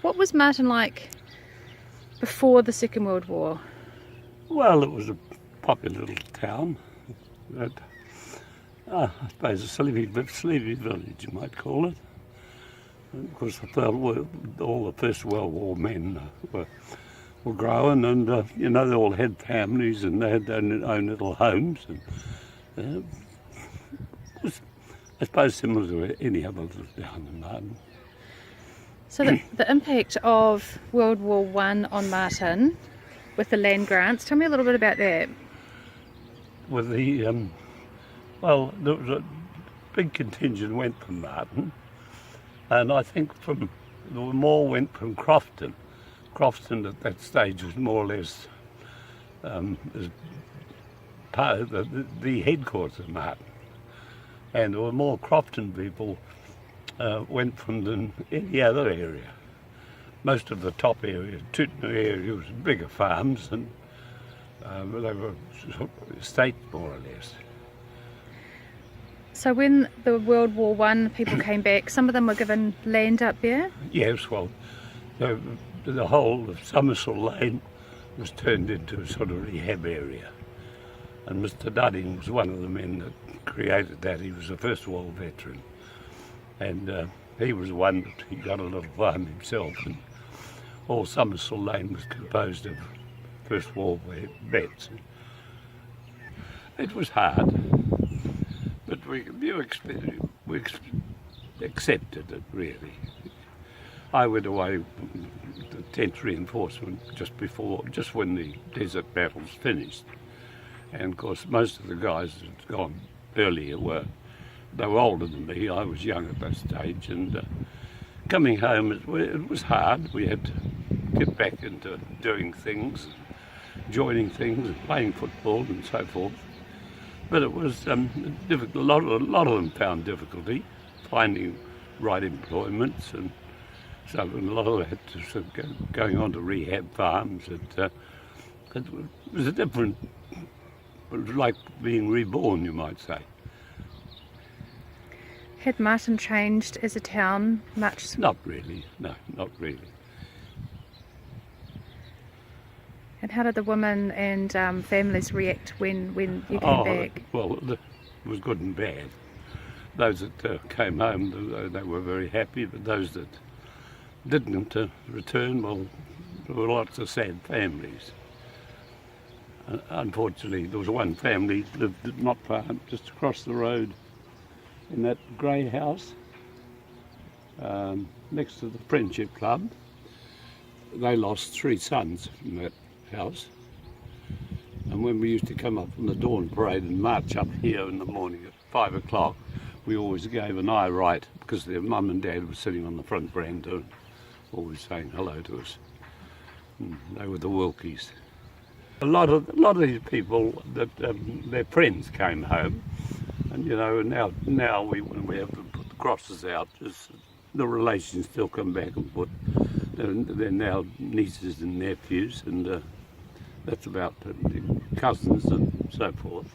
What was Marton like before the Second World War? Well, it was a popular little town. That, I suppose a sleepy village, you might call it. And of course, all the First World War men were growing, and they all had families and they had their own little homes. And it was, I suppose, similar to any other little town in Marton. So the impact of World War I on Marton with the land grants, tell me a little bit about that. With the, well, there was a big contingent went from Marton, and I think more went from Crofton. Crofton at that stage was more or less as part of the headquarters of Marton, and there were more Crofton people went from than any other area. Most of the top area, Tootenham area, was bigger farms, and they were sort of estates more or less. So when the World War I people came back, some of them were given land up there? Yes, well, the whole of Somerset Lane was turned into a sort of rehab area. And Mr. Dudding was one of the men that created that. He was a First World veteran. And he was one that he got a little farm himself. And all Somerset Lane was composed of First World vets. It was hard, but we accepted it, really. I went away from the 10th reinforcement just when the desert battles finished. And of course, most of the guys that had gone earlier they were older than me. I was young at that stage, and coming home, it was hard. We had to get back into doing things, joining things, and playing football and so forth. But it was difficult. A lot of them found difficulty finding right employments, and so a lot of them had to sort of going on to rehab farms. It was a different, it was like being reborn, you might say. Had Marton changed as a town much? Not really, no, not really. And how did the women and families react when you came back? Well, it was good and bad. Those that came home, they were very happy, but those that didn't return, well, there were lots of sad families. Unfortunately, there was one family lived not far, just across the road, in that grey house next to the Friendship Club. They lost 3 sons in that house, and when we used to come up on the dawn parade and march up here in the morning at 5 o'clock, we always gave an eye right, because their mum and dad were sitting on the front veranda and always saying hello to us. And they were the Wilkies. A lot of these people that their friends came home. And now when we have to put the crosses out, the relations still come back and put. They're now nieces and nephews, and that's about cousins and so forth.